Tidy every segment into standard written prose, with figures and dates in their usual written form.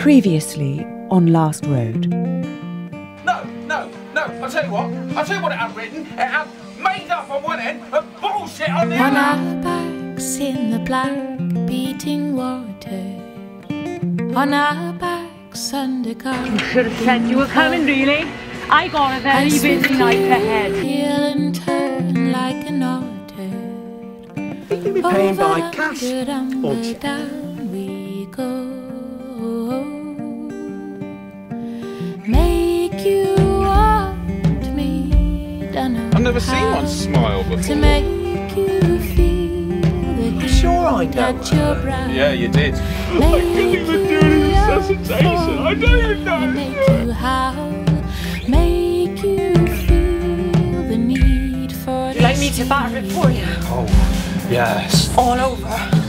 Previously on Last Road. No, I'll tell you what it had written. It had made up on one end and bullshit on the other. On our backs in the black beating water. On our backs under God. You should have said you were coming, really. I got a very busy night ahead. And turn like an otter. You'll be paying by cash, won't you? Down we go. Make you want me, don't know. I've never seen one smile before. To make you feel the heat sure I know at your brow. Yeah, you did. I couldn't even do the resuscitation. I don't even know. Make you howl, make you feel the need for. Would you like me to batter it for you? Oh, yes. All over.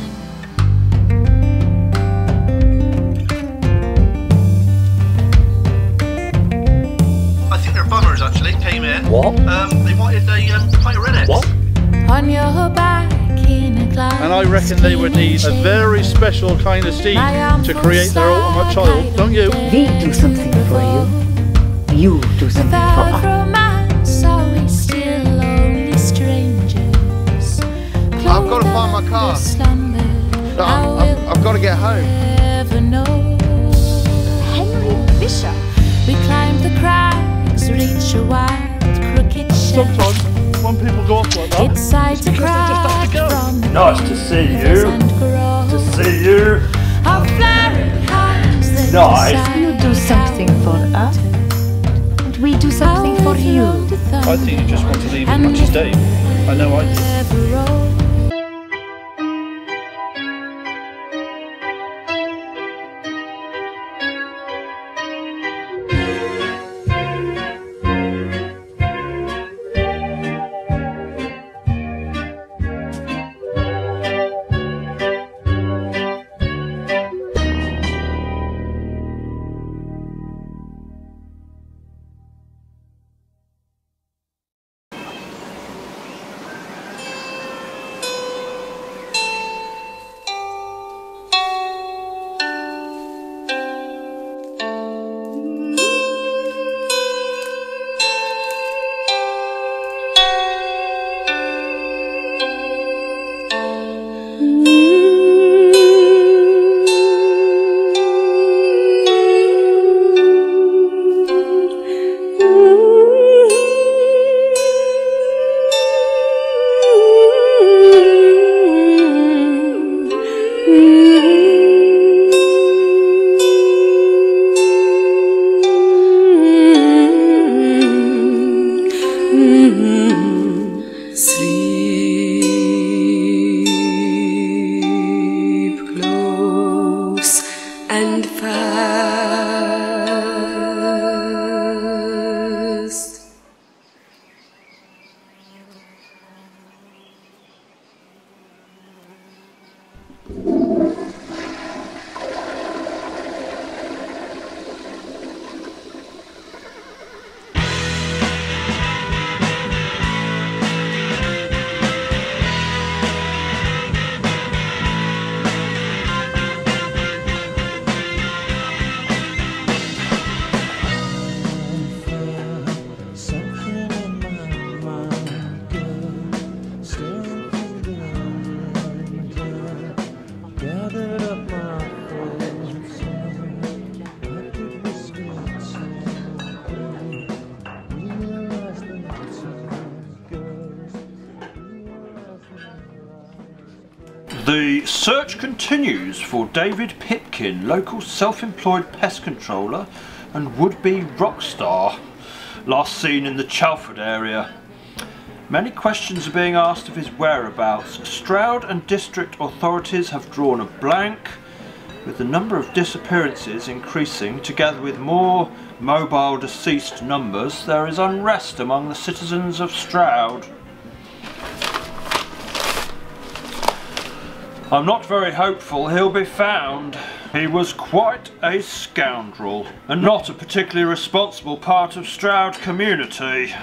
I think they're bummers actually, came in. What? They wanted a pint of Reddit. What? On your back in a glass. And I reckon they would need a very special kind of steed to create their ultimate child, don't you? We do something for you. You do something for Without us. romance, are we still only strangers? I've got to find my car. I've got to get home. Henry Bishop. We climbed the crags, reach a wide, crooked shelf. Sometimes when people go off like that, It's side to crack from the Nice to see you. To see you. Nice. You do something for us, and we do something for you. I think you just want to leave as much as Dave. I know I do. Sleep close and fast. The search continues for David Pipkin, local self-employed pest controller and would-be rock star, last seen in the Chalford area. Many questions are being asked of his whereabouts. Stroud and district authorities have drawn a blank, with the number of disappearances increasing. Together with more mobile deceased numbers, there is unrest among the citizens of Stroud. I'm not very hopeful he'll be found. He was quite a scoundrel, and not a particularly responsible part of Stroud community.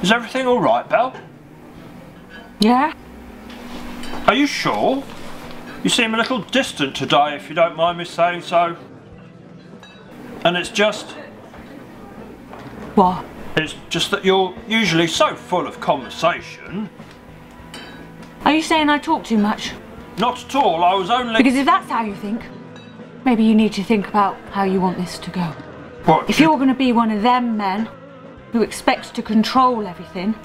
Is everything alright, Belle? Yeah? Are you sure? You seem a little distant today, if you don't mind me saying so. And it's just... What? It's just that you're usually so full of conversation. Are you saying I talk too much? Not at all, I was only... Because if that's how you think, maybe you need to think about how you want this to go. What? If you're going to be one of them men who expects to control everything...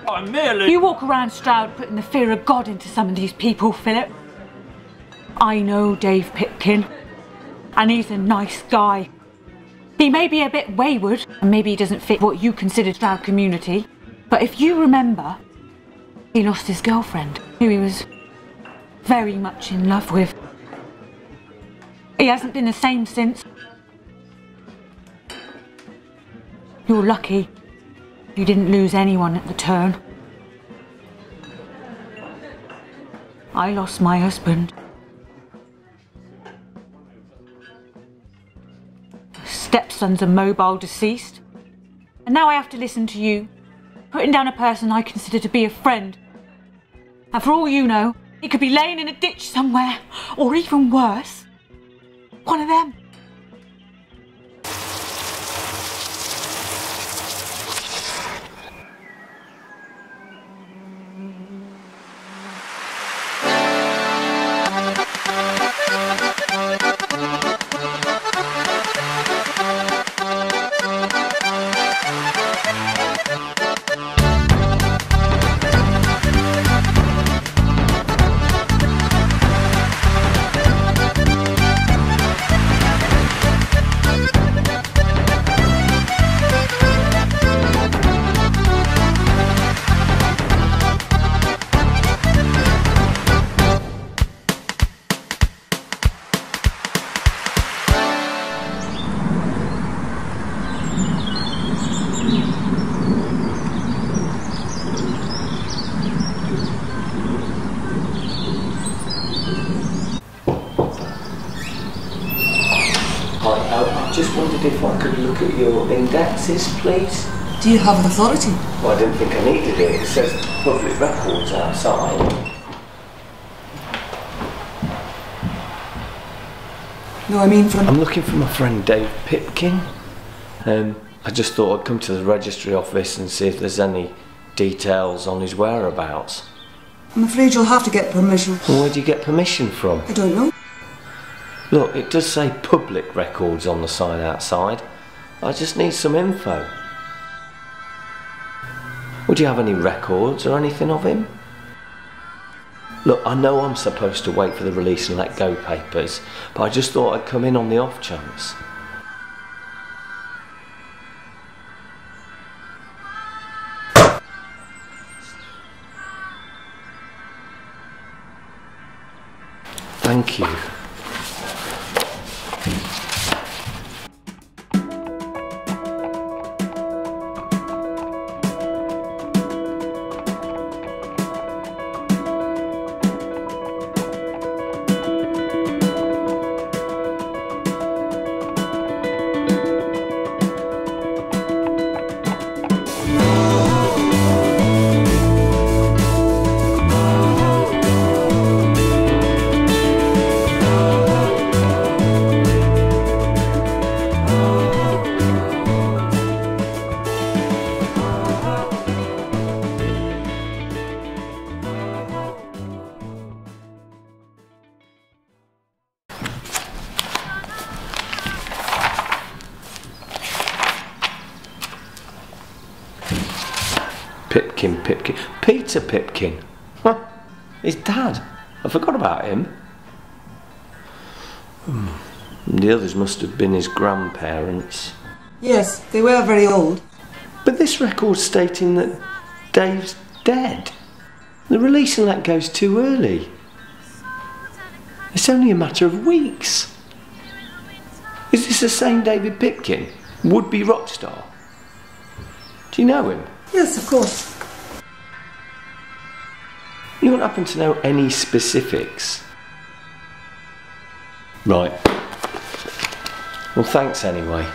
I merely... You walk around Stroud putting the fear of God into some of these people, Philip. I know Dave Pipkin, and he's a nice guy. He may be a bit wayward, and maybe he doesn't fit what you consider Stroud community, but if you remember, he lost his girlfriend, who he was very much in love with. He hasn't been the same since. You're lucky you didn't lose anyone at the turn. I lost my husband. Stepson's a mobile deceased. And now I have to listen to you, putting down a person I consider to be a friend. And for all you know, he could be laying in a ditch somewhere, or even worse, one of them. I just wondered if I could look at your indexes, please. Do you have an authority? Well, I didn't think I needed it. It says public records outside. No, I mean from... I'm looking for my friend Dave Pipkin. I just thought I'd come to the registry office and see if there's any details on his whereabouts. I'm afraid you'll have to get permission. Well, where do you get permission from? I don't know. Look, it does say public records on the sign outside. I just need some info. Would you have any records or anything of him? Look, I know I'm supposed to wait for the release and let go papers, but I just thought I'd come in on the off chance. Thank you. Pipkin. Peter Pipkin. Huh? His dad. I forgot about him. The others must have been his grandparents. Yes, they were very old. But this record's stating that Dave's dead. The release and let go's too early. It's only a matter of weeks. Is this the same David Pipkin? Would-be rock star? Do you know him? Yes, of course. You don't happen to know any specifics? Right. Well, thanks anyway.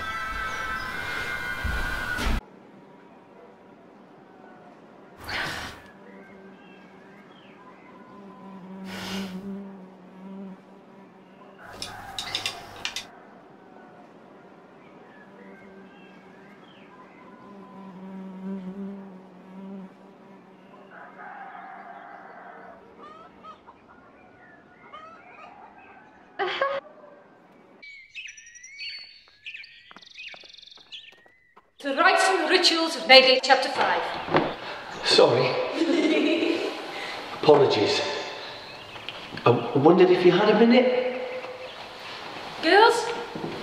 rituals of May Day Chapter 5. Sorry. Apologies. I wondered if you had a minute? Girls,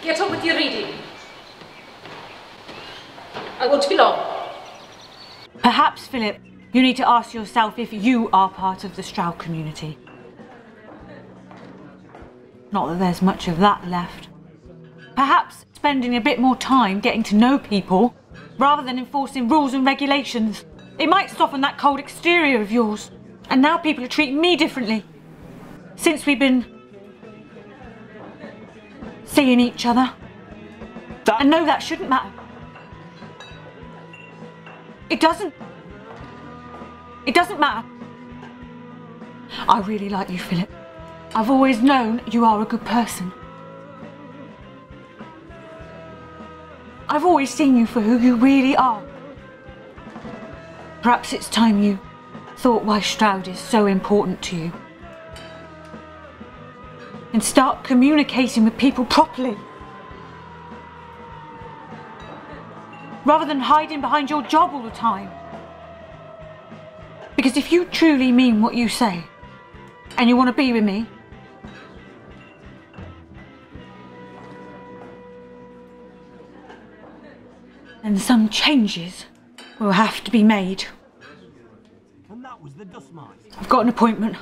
get on with your reading. I won't be long. Perhaps, Philip, you need to ask yourself if you are part of the Stroud community. Not that there's much of that left. Perhaps spending a bit more time getting to know people rather than enforcing rules and regulations. It might soften that cold exterior of yours. And now people are treating me differently. Since we've been seeing each other. And no, that shouldn't matter. It doesn't. It doesn't matter. I really like you, Philip. I've always known you are a good person. I've always seen you for who you really are. Perhaps it's time you thought why Stroud is so important to you. And start communicating with people properly. Rather than hiding behind your job all the time. Because if you truly mean what you say, and you want to be with me, then some changes will have to be made. I've got an appointment.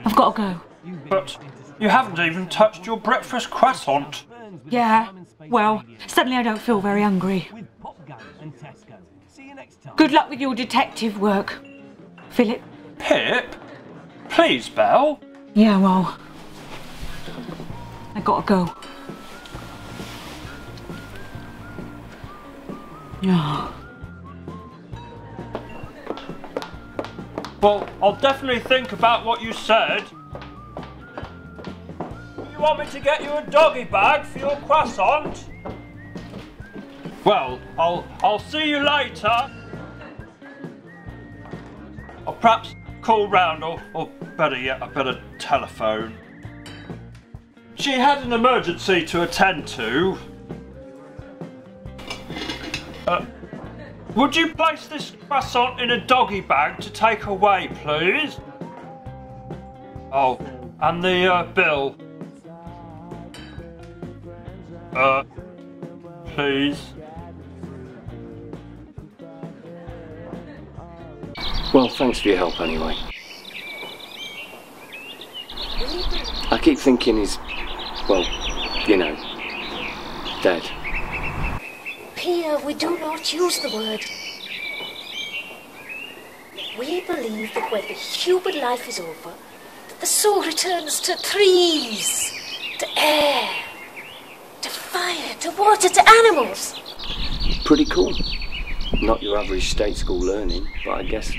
I've got to go. But you haven't even touched your breakfast croissant. Yeah, well, suddenly I don't feel very hungry. Good luck with your detective work, Philip. Pip? Please, Belle. Yeah, well, I gotta go. Yeah. Well, I'll definitely think about what you said. You want me to get you a doggy bag for your croissant? Well, I'll see you later. Or perhaps call round, or better yet, I better telephone. She had an emergency to attend to. Would you place this croissant in a doggy bag to take away, please? Oh, and the bill. Please. Well, thanks for your help anyway. I keep thinking he's, well, you know, dead. Here we do not use the word. We believe that when the human life is over, that the soul returns to trees, to air, to fire, to water, to animals. Pretty cool. Not your average state school learning, but I guess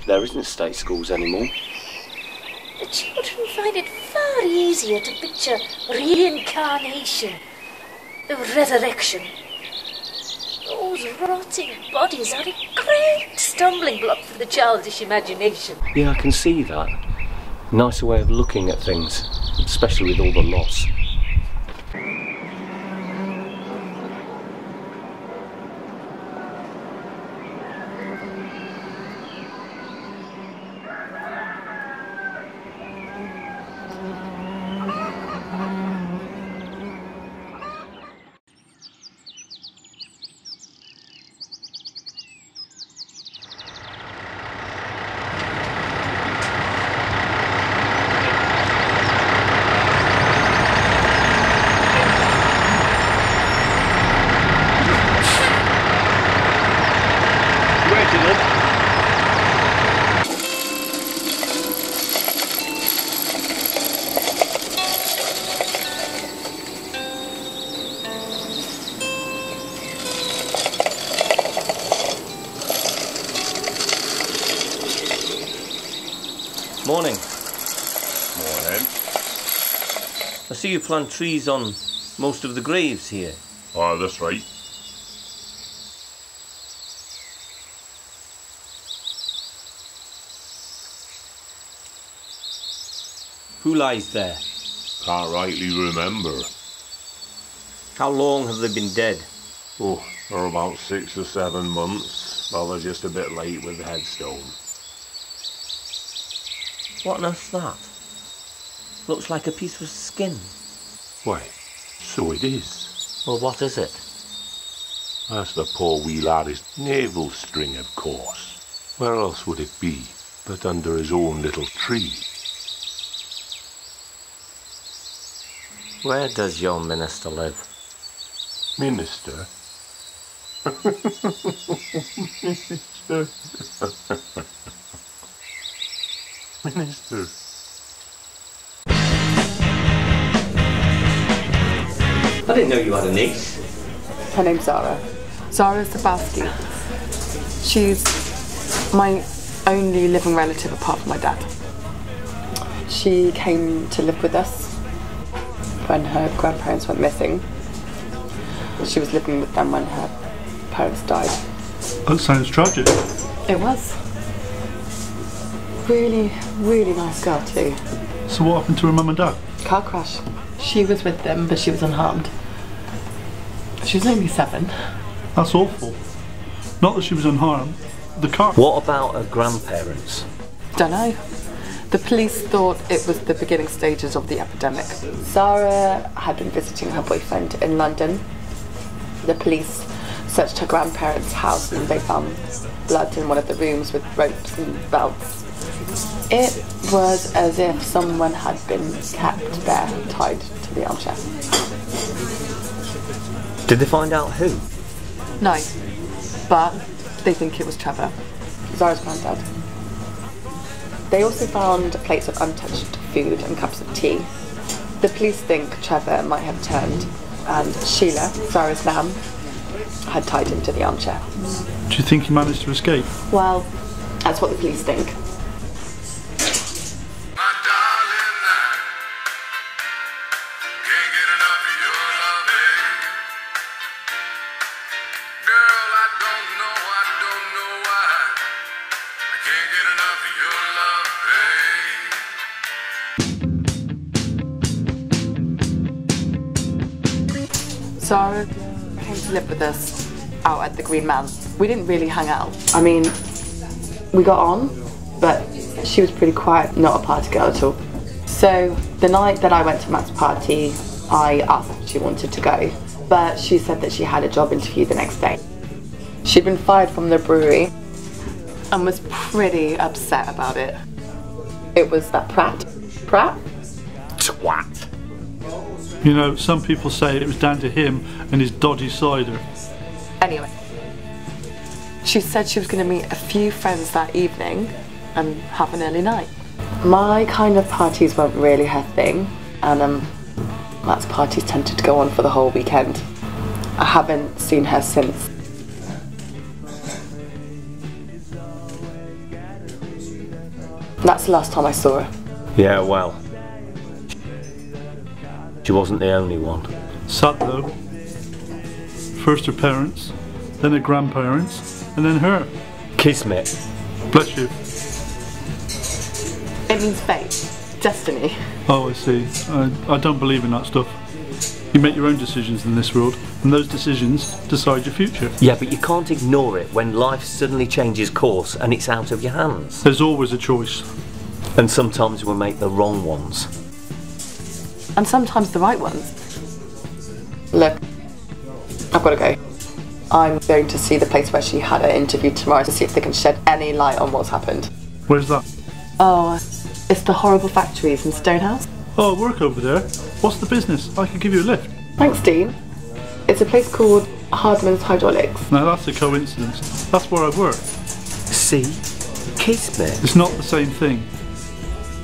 there isn't state schools anymore. The children find it far easier to picture reincarnation, the resurrection. Those rotting bodies are a great stumbling block for the childish imagination. Yeah, I can see that. Nicer way of looking at things, especially with all the loss. Morning. Morning. I see you plant trees on most of the graves here. Oh, that's right. Who lies there? Can't rightly remember. How long have they been dead? Oh, they're about 6 or 7 months. Well, they're just a bit late with the headstone. What on earth's that? Looks like a piece of skin. Why, so it is. Well, what is it? That's the poor wee ladd's navel string, of course. Where else would it be but under his own little tree? Where does your minister live? Minister? Minister? Minister? I didn't know you had a niece. Her name's Zara. Zara Zabowski. She's my only living relative apart from my dad. She came to live with us when her grandparents went missing. She was living with them when her parents died. That sounds tragic. It was. Really, really nice girl too. So what happened to her mum and dad? Car crash. She was with them, but she was unharmed. She was only 7. That's awful. Not that she was unharmed. The car... What about her grandparents? Don't know. The police thought it was the beginning stages of the epidemic. Zara had been visiting her boyfriend in London. The police searched her grandparents' house and they found blood in one of the rooms with ropes and belts. It was as if someone had been kept there, tied to the armchair. Did they find out who? No, but they think it was Trevor, Zara's granddad. They also found plates of untouched food and cups of tea. The police think Trevor might have turned and Sheila, Zara's nan, had tied him to the armchair. Do you think he managed to escape? Well, that's what the police think. Zara came to live with us out at the Green Man. We didn't really hang out. I mean, we got on, but she was pretty quiet, not a party girl at all. So the night that I went to Matt's party, I asked if she wanted to go, but she said that she had a job interview the next day. She'd been fired from the brewery and was pretty upset about it. It was that Pratt? Twat. You know, some people say it was down to him and his dodgy cider. Anyway, she said she was going to meet a few friends that evening and have an early night. My kind of parties weren't really her thing, and Matt's parties tended to go on for the whole weekend. I haven't seen her since. That's the last time I saw her. Yeah, well, she wasn't the only one. Sad though. First her parents, then her grandparents, and then her. Kismet. Bless you. It means fate, destiny. Oh, I see. I don't believe in that stuff. You make your own decisions in this world, and those decisions decide your future. Yeah, but you can't ignore it when life suddenly changes course and it's out of your hands. There's always a choice. And sometimes we make the wrong ones. And sometimes the right ones. Look, I've got to go. I'm going to see the place where she had her interview tomorrow to see if they can shed any light on what's happened. Where's that? Oh, it's the horrible factories in Stonehouse. Oh, I work over there. What's the business? I could give you a lift. Thanks, Dean. It's a place called Hardman's Hydraulics. Now that's a coincidence. That's where I work. See? Kismet. It's not the same thing.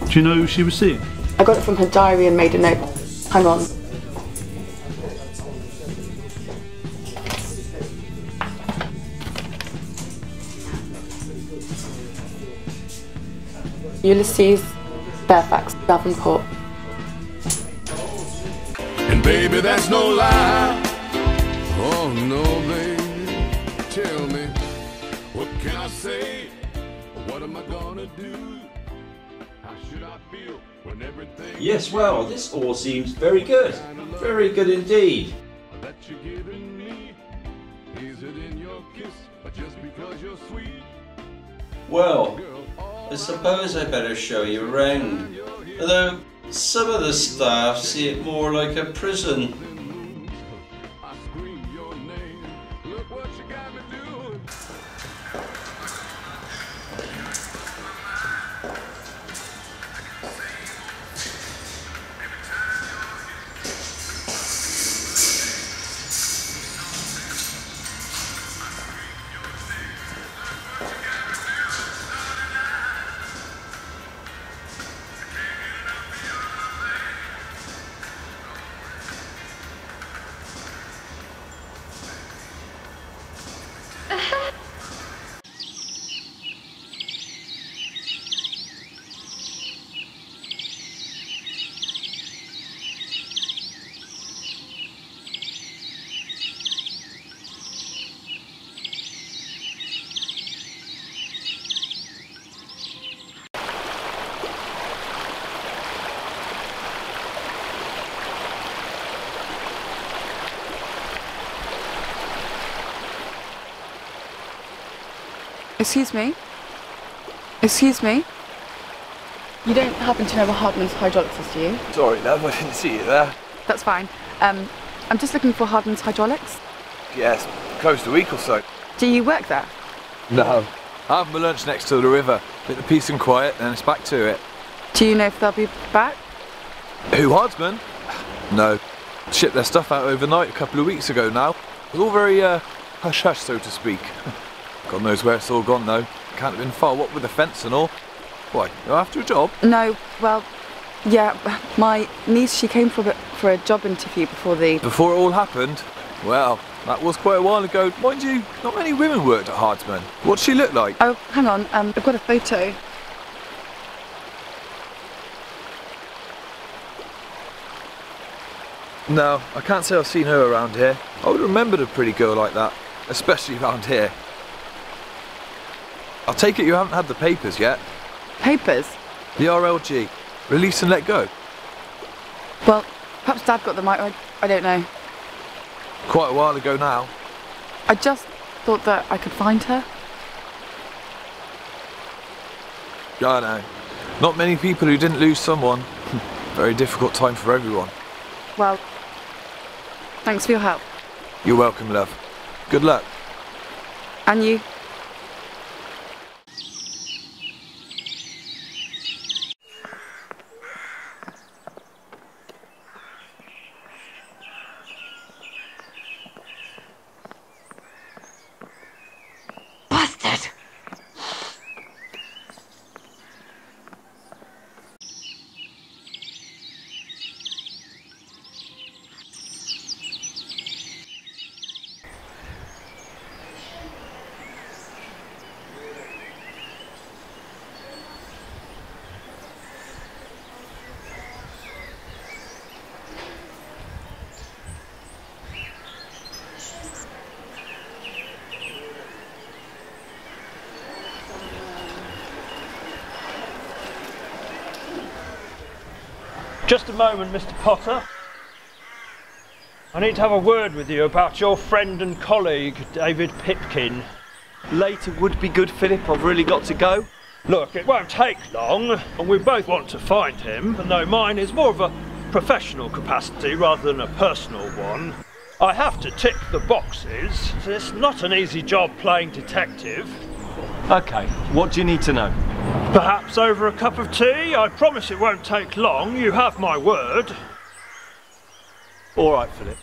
Do you know who she was seeing? I got it from her diary and made a note. Hang on. Ulysses, Fairfax, Davenport. And baby, that's no lie. Oh no, baby. Tell me, what can I say? What am I gonna do? How should I feel when everything... Yes, well, this all seems very good. Very good indeed. That you're giving me, Is it in your kiss or just because you're sweet? Well, I suppose I better show you around. Although some of the staff see it more like a prison. Excuse me? Excuse me? You don't happen to know where Hardman's hydraulics is, do you? Sorry, love, I didn't see you there. That's fine. I'm just looking for Hardman's hydraulics. Yes, closed a week or so. Do you work there? No. I have my lunch next to the river. Bit of peace and quiet, then it's back to it. Do you know if they'll be back? Who, Hardsman? No. Shipped their stuff out overnight a couple of weeks ago now. It was all very, hush-hush, so to speak. God knows where it's all gone, though. Can't have been far, what with the fence and all. Why, you're after a job? No, well, yeah, my niece, she came for a job interview before Before it all happened? Well, that was quite a while ago. Mind you, not many women worked at Hardsman. What'd she look like? Oh, hang on, I've got a photo. No, I can't say I've seen her around here. I would have remembered a pretty girl like that, especially around here. I'll take it you haven't had the papers yet. Papers? The RLG. Release and let go. Well, perhaps Dad got them, I don't know. Quite a while ago now. I just thought that I could find her. I know. Not many people who didn't lose someone. Very difficult time for everyone. Well, thanks for your help. You're welcome, love. Good luck. And you. Bastard! Just a moment, Mr. Potter. I need to have a word with you about your friend and colleague, David Pipkin. Later would be good, Philip. I've really got to go. Look, it won't take long, and we both want to find him, and though mine is more of a professional capacity rather than a personal one, I have to tick the boxes. It's not an easy job playing detective. Okay, what do you need to know? Perhaps over a cup of tea? I promise it won't take long, you have my word. All right, Philip.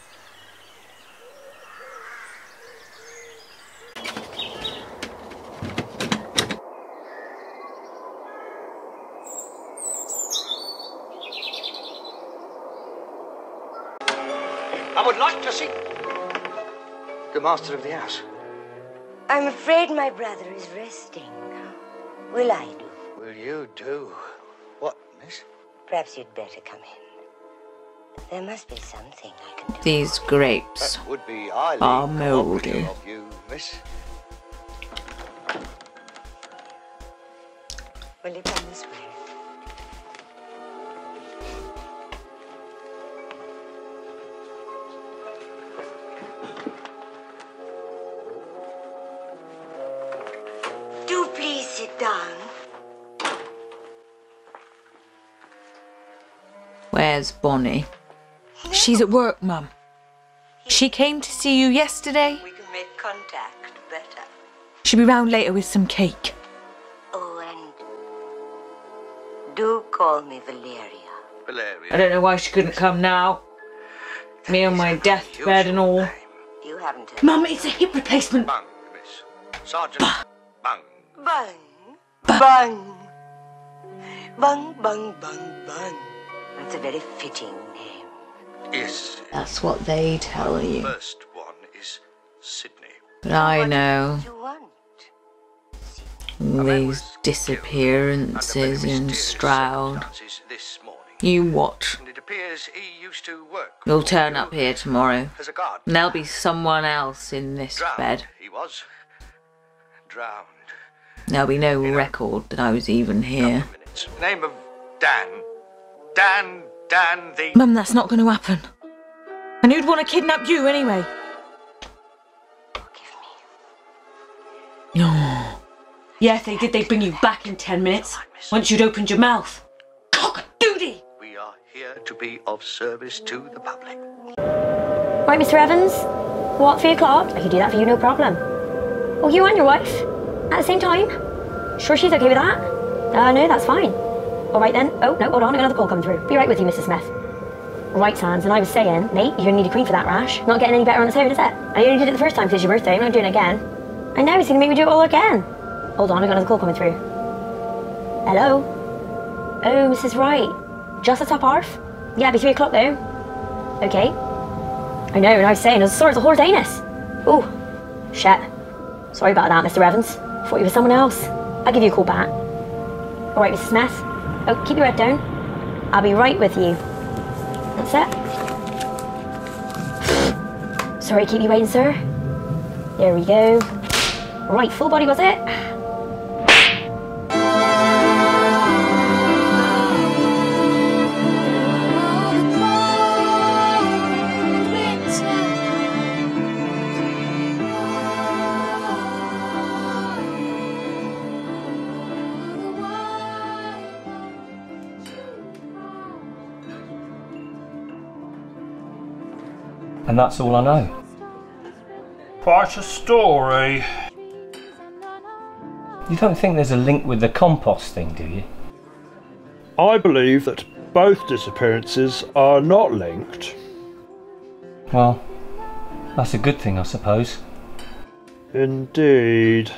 I would like to see the master of the house. I'm afraid my brother is resting. Will I do? Will you do what, miss? Perhaps you'd better come in. There must be something I can do. These grapes That would be highly are cooperative mouldy. of you, miss. Will you come this way? down. Where's Bonnie? She's at work, Mum. She came to see you yesterday. We can make contact better. She'll be round later with some cake. Oh, and do call me Valeria. I don't know why she couldn't come now. Me on my deathbed and all. You haven't heard. Mum, it's a hip replacement. Bung, miss. Sergeant, bung. Bung. Bung. Bung, bung, bung, bung. That's a very fitting name. Yes. That's what they tell you. First one is Sydney. But I know. You want? These disappearances in Stroud. This morning. You watch. And it appears he used to work. You'll turn up here tomorrow. As a guard. And there'll be someone else in this Drowned, bed. He was. Drowned. There'll be no record that I was even here. Name of Dan. Dan the... Mum, that's not going to happen. And who'd want to kidnap you anyway? No. Yeah, if they did, they'd bring you back in 10 minutes. Once you'd opened your mouth. Cock-a-doodle! We are here to be of service to the public. Right, Mr. Evans. What, 3 o'clock? I can do that for you, no problem. Oh, you and your wife? At the same time? Sure she's okay with that? No, that's fine. All right then. Oh, no, hold on, I got another call coming through. Be right with you, Mrs. Smith. Right, Sans, and I was saying, mate, you're gonna need a cream for that rash. Not getting any better on its own, is it? I only did it the first time because it's your birthday, I'm not doing it again. And now he's gonna make me do it all again. Hold on, I got another call coming through. Hello? Oh, Mrs. Wright. Just the top half? Yeah, it'll be 3 o'clock though. Okay. I know, and I was saying, I was sore as a horse anus. Ooh, shit. Sorry about that, Mr. Evans. Thought you were someone else. I'll give you a call back. All right, Mrs. Smith. Oh, keep your head down. I'll be right with you. That's it. Sorry to keep you waiting, sir. There we go. Right, full body was it? And that's all I know. Quite a story. You don't think there's a link with the compost thing, do you? I believe that both disappearances are not linked. Well, that's a good thing, I suppose. Indeed.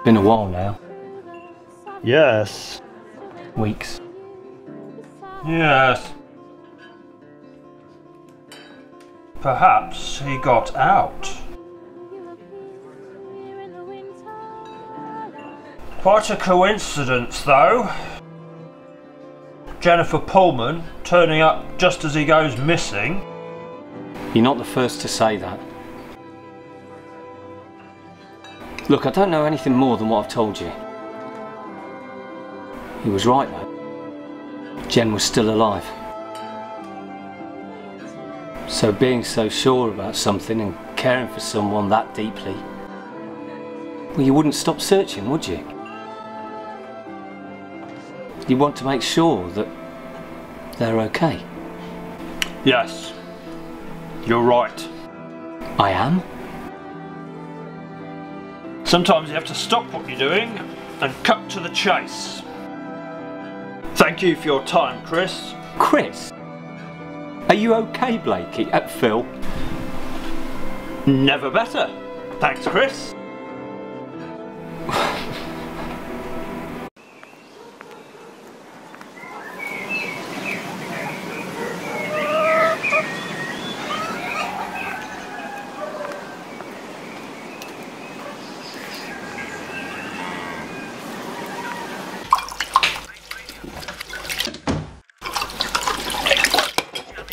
Been a while now. Yes. Weeks. Yes. Perhaps he got out. Quite a coincidence, though. Jennifer Pullman turning up just as he goes missing. You're not the first to say that. Look, I don't know anything more than what I've told you. He was right, though. Jen was still alive. So being so sure about something and caring for someone that deeply, well, you wouldn't stop searching, would you? You want to make sure that they're okay. Yes, you're right. I am? Sometimes you have to stop what you're doing and cut to the chase. Thank you for your time, Chris. Chris? Are you okay, Blakey? Phil? Never better. Thanks, Chris.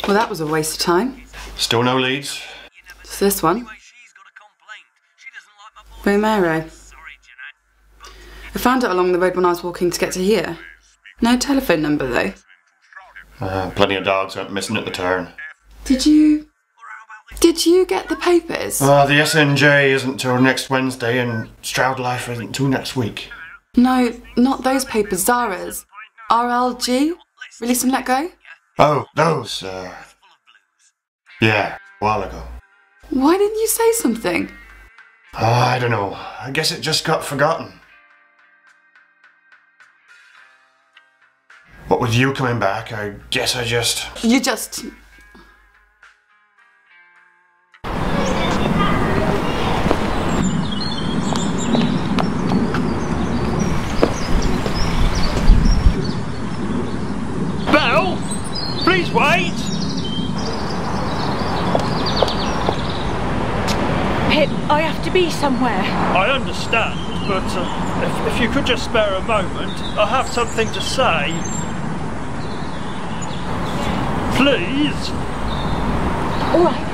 Well, that was a waste of time. Still no leads? It's this one. Romero. I found it along the road when I was walking to get to here. No telephone number, though. Plenty of dogs went missing at the turn. Did you Did you get the papers? The SNJ isn't till next Wednesday and Stroud Life isn't till next week. No, not those papers, Zara's. RLG? Release and let go? Oh, those, yeah, a while ago. Why didn't you say something? I don't know. I guess it just got forgotten. What with you coming back, I guess I just... You just... Belle! Please wait! Pip, I have to be somewhere. I understand, but if you could just spare a moment, I have something to say. Please? Alright.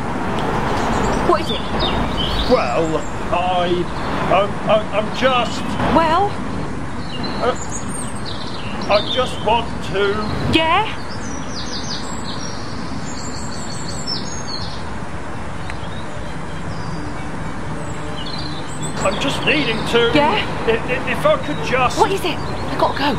What is it? Well, I'm just... Well? I just want to... Yeah? I'm just needing to... Yeah? If I could just... What is it? I gotta go.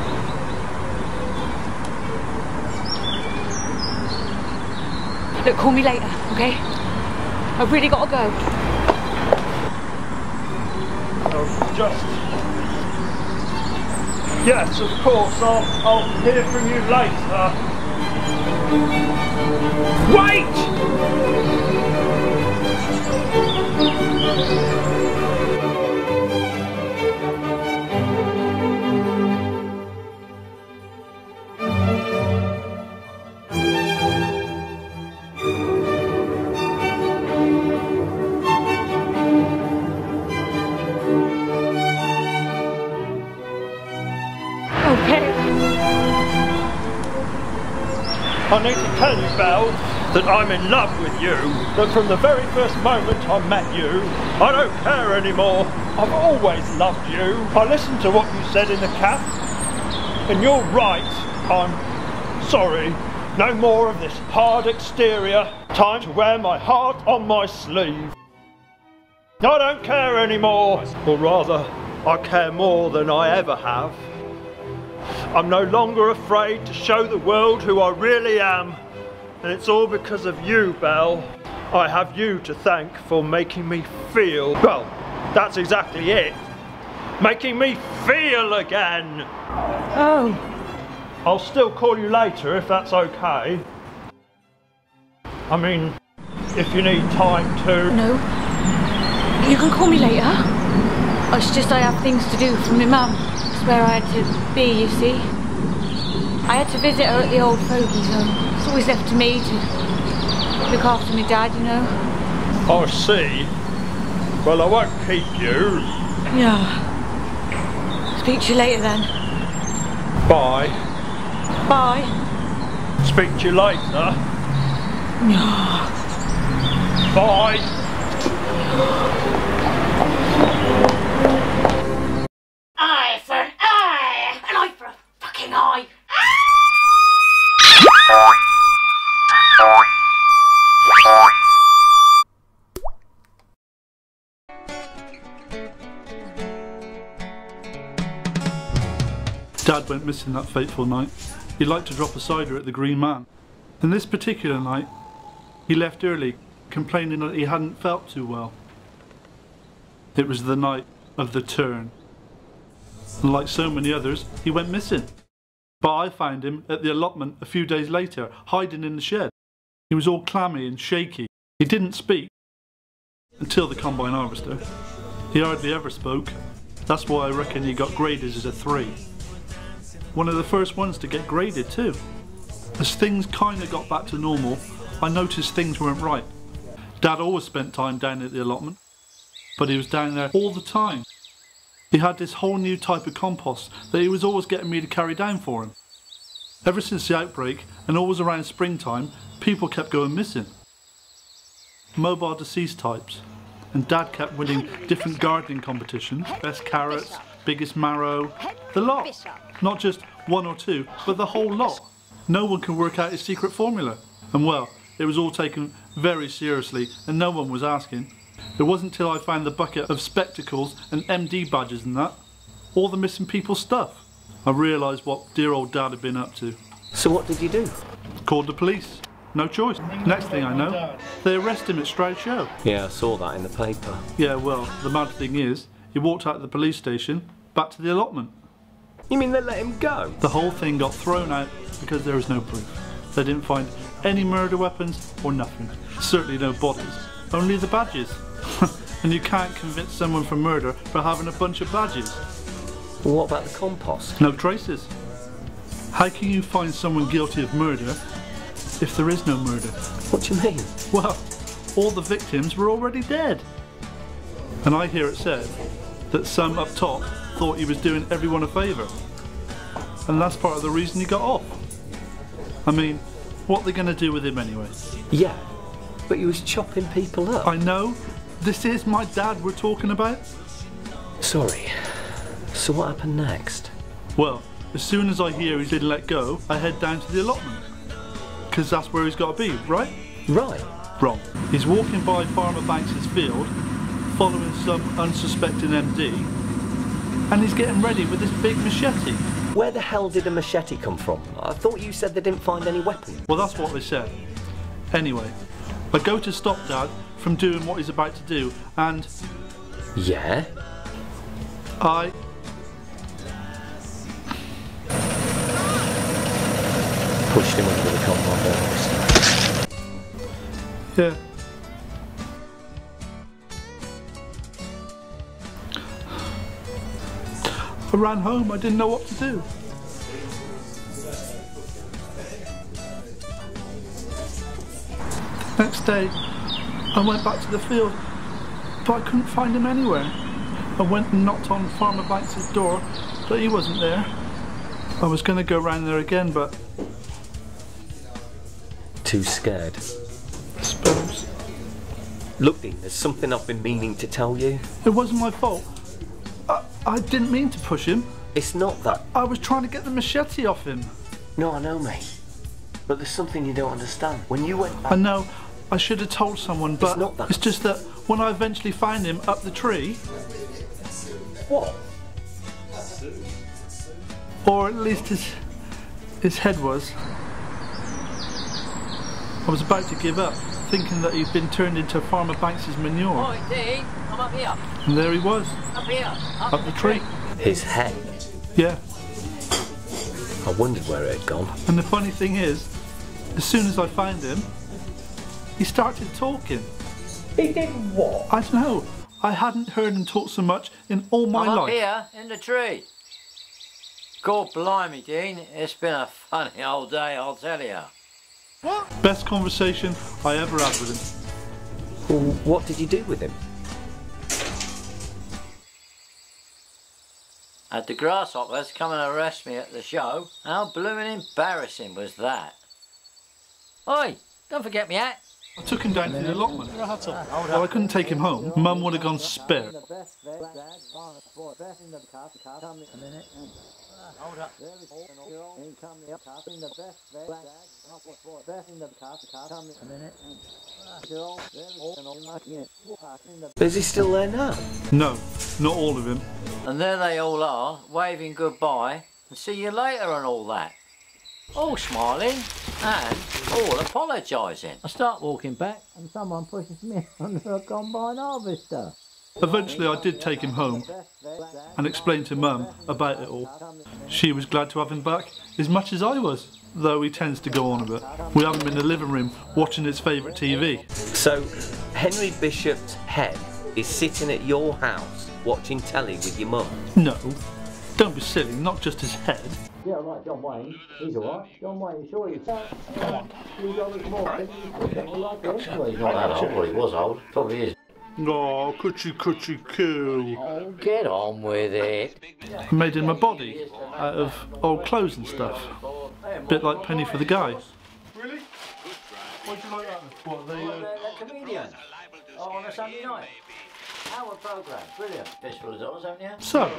Look, call me later, okay? I've really gotta go. Oh, just... Yes, of course, I'll hear from you later. Wait! I need to tell you, Belle, that I'm in love with you. That from the very first moment I met you, I don't care anymore. I've always loved you. I listened to what you said in the cab, and you're right. I'm sorry. No more of this hard exterior. Time to wear my heart on my sleeve. I don't care anymore. Or rather, I care more than I ever have. I'm no longer afraid to show the world who I really am. And it's all because of you, Belle. I have you to thank for making me feel... Well, that's exactly it. Making me feel again. Oh. I'll still call you later if that's okay. I mean, if you need time to... No. You can call me later. It's just I have things to do for my mum. It's where I had to be, you see. I had to visit her at the old fogies home. It's always left to me to look after my dad, you know. I see. Well, I won't keep you. Yeah. Speak to you later then. Bye. Bye. Speak to you later. Yeah. Bye. Eye for an eye! An eye for a fucking eye! Dad went missing that fateful night. He liked to drop a cider at the Green Man. And this particular night, he left early, complaining that he hadn't felt too well. It was the night of the turn. And like so many others, he went missing. But I found him at the allotment a few days later, hiding in the shed. He was all clammy and shaky. He didn't speak until the combine harvester. He hardly ever spoke. That's why I reckon he got graded as a 3. One of the first ones to get graded too. As things kinda got back to normal, I noticed things weren't right. Dad always spent time down at the allotment, but he was down there all the time. He had this whole new type of compost that he was always getting me to carry down for him. Ever since the outbreak, and always around springtime, people kept going missing. Mobile deceased types. And Dad kept winning different gardening competitions, best carrots, biggest marrow, the lot. Not just 1 or 2, but the whole lot. No one can work out his secret formula. And well, it was all taken very seriously, and no one was asking. It wasn't till I found the bucket of spectacles and MD badges and that, all the missing people stuff, I realised what dear old Dad had been up to. So what did you do? Called the police. No choice. Next thing I know, they arrested him at Stroud show. Yeah, I saw that in the paper. Yeah, well, the mad thing is, he walked out of the police station, back to the allotment. You mean they let him go? The whole thing got thrown out because there was no proof. They didn't find any murder weapons or nothing. Certainly no bodies. Only the badges. And you can't convict someone for murder for having a bunch of badges. Well, what about the compost? No traces. How can you find someone guilty of murder if there is no murder? What do you mean? Well, all the victims were already dead. And I hear it said that some up top thought he was doing everyone a favour. And that's part of the reason he got off. I mean, what are they going to do with him anyway? Yeah, but he was chopping people up. I know. This is my dad we're talking about. Sorry. So what happened next? Well, as soon as I hear he's been let go, I head down to the allotment. Because that's where he's got to be, right? Right. Wrong. He's walking by Farmer Banks's field, following some unsuspecting MD, and he's getting ready with this big machete. Where the hell did a machete come from? I thought you said they didn't find any weapons. Well, that's what they said. Anyway, I go to stop Dad from doing what he's about to do, and... Yeah? I... pushed him under the compound. Yeah. I ran home, I didn't know what to do. The next day, I went back to the field, but I couldn't find him anywhere. I went and knocked on Farmer Banks' door, but he wasn't there. I was going to go round there again, but... Too scared? I suppose. Look, Dean, there's something I've been meaning to tell you. It wasn't my fault. I didn't mean to push him. It's not that. I was trying to get the machete off him. No, I know, mate. But there's something you don't understand. When you went back... I know. I should have told someone, but it's not that. It's just that when I eventually found him up the tree... What? Or at least his head was. I was about to give up, thinking that he'd been turned into Farmer Banks's manure. Oi, Dean, I'm up here. And there he was. Up here. Up the tree. His head? Yeah. I wondered where it had gone. And the funny thing is, as soon as I found him, he started talking. He did what? I don't know. I hadn't heard him talk so much in all my life. Up here, in the tree. God blimey, Dean, it's been a funny old day, I'll tell you. What? Best conversation I ever had with him. Well, what did you do with him? Had the grasshoppers come and arrest me at the show. How blooming embarrassing was that? Oi, don't forget me hat. I took him down to the allotment. Well, I couldn't take him home. Mum would have gone spare. Hold up. Is he still there now? No, not all of him. And there they all are, waving goodbye and see you later and all that. All smiling and all apologising. I start walking back and someone pushes me under a combine harvester. Eventually I did take him home and explain to Mum about it all. She was glad to have him back as much as I was, though he tends to go on a bit. We have him in the living room watching his favourite TV. So Henry Bishop's head is sitting at your house watching telly with your mum? No, don't be silly, not just his head. Yeah, right, John Wayne. He's alright. John Wayne, sure he's... Come on. He's on his more. He's not that old, well, he was old. Probably is. Oh, coochie coo. Oh, get on with it. I made him a body out of old clothes and stuff. Bit like Penny for the Guy. Really? Why'd you like that? What, the comedian. Oh, on a Sunday night. Our programme. Brilliant. Fistful of dollars, haven't you? So,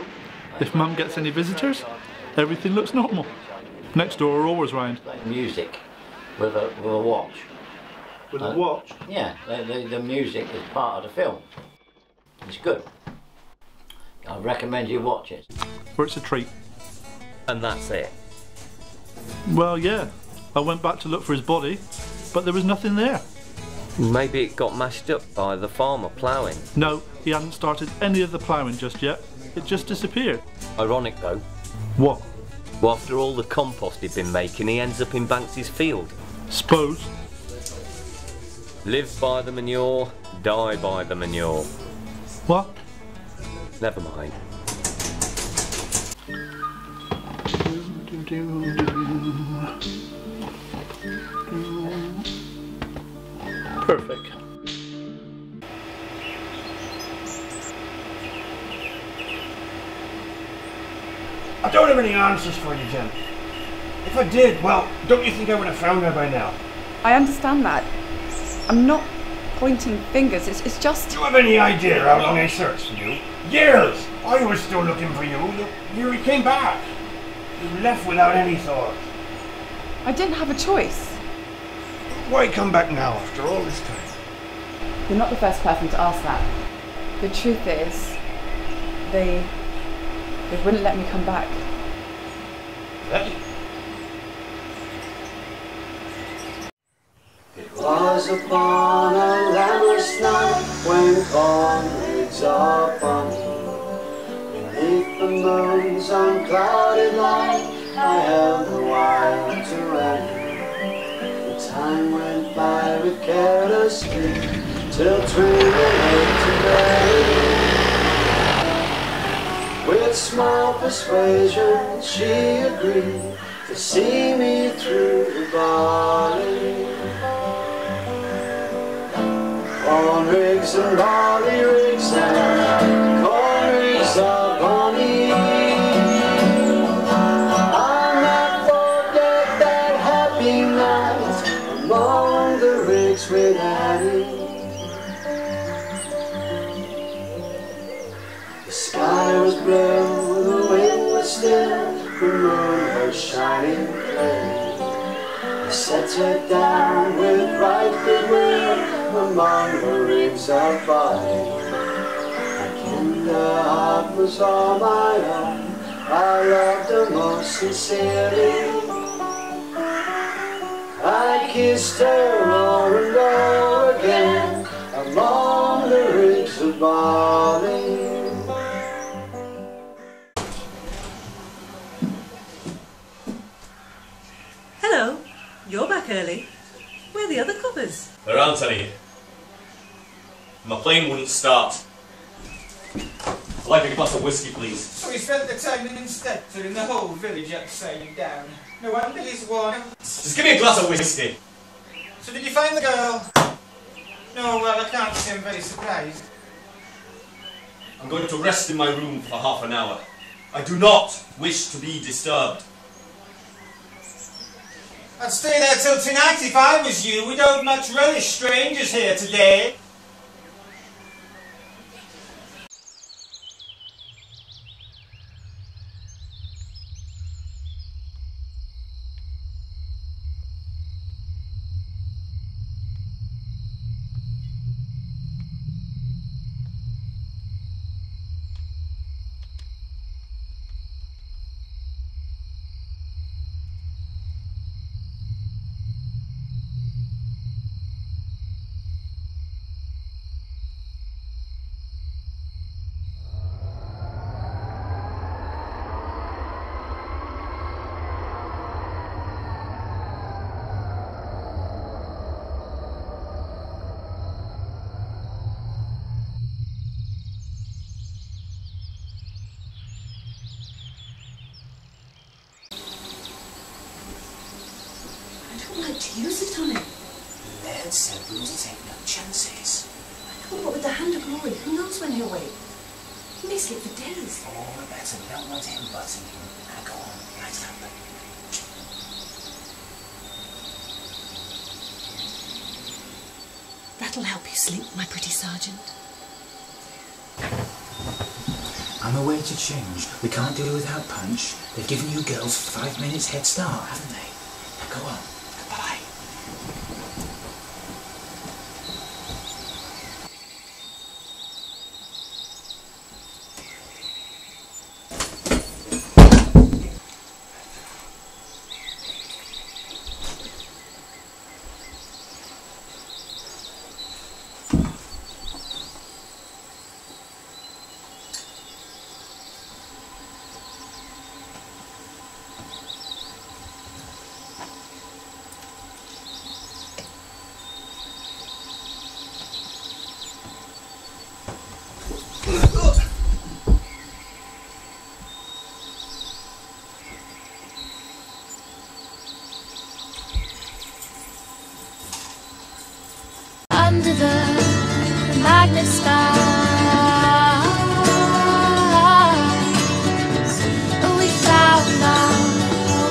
if Mum gets any visitors, everything looks normal. Next door are always round. Music with a watch. with a watch. Yeah, the music is part of the film. It's good. I recommend you watch it. Or it's a treat. And that's it. Well, yeah. I went back to look for his body, but there was nothing there. Maybe it got mashed up by the farmer ploughing. No, he hadn't started any of the ploughing just yet. It just disappeared. Ironic though. What? Well, after all the compost he'd been making, he ends up in Banks's field. Suppose. Live by the manure, die by the manure. What? Never mind. Perfect. I don't have any answers for you, Jen. If I did, well, don't you think I would have found her by now? I understand that. I'm not pointing fingers, it's just... Do you have any idea how long I searched for you? Years! I was still looking for you. You came back. You left without any thought. I didn't have a choice. Why come back now after all this time? You're not the first person to ask that. The truth is, they wouldn't let me come back. Hey. It was upon a lammas night when cornfields are bonny. Beneath the moon's unclouded light, I held the wild to run. The time went by with careless speed, till 28 to bed. With small persuasion she agreed to see me through the barley. Corn rigs and barley rigs and corn rigs are bonny. I'll not forget that happy night among the rigs with Annie. The sky was blue, the wind was still, the moon was shining clear. I set her down with right goodwill among the rigs of body. I kenned her heart was all my own, I loved her most sincerely. I kissed her o'er and o'er again among the rigs of barley. Hello, you're back early. Where are the other coppers? There aren't any. My plane wouldn't start. I'd like a glass of whiskey, please. So he spent the time in Inspector in the whole village upside down. No wonder he's worn. Just give me a glass of whiskey. So did you find the girl? No, well, I can't say I'm very surprised. I'm going to rest in my room for half an hour. I do not wish to be disturbed. I'd stay there till tonight if I was you. We don't much relish strangers here today. To use it on him. The Laird said we must take no chances. I know, but with the hand of glory, who knows when he'll wake? He may sleep for days. Oh, better. We don't want him butting him. Now go on, right up. That'll help you sleep, my pretty sergeant. I'm away to change. We can't do it without punch. They've given you girls 5 minutes head start, haven't they? Now go on. Goodbye. magnet skies. We found our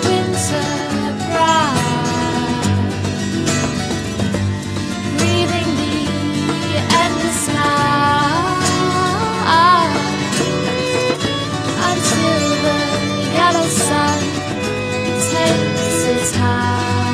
winter bride, breathing the endless night until the yellow sun takes its high.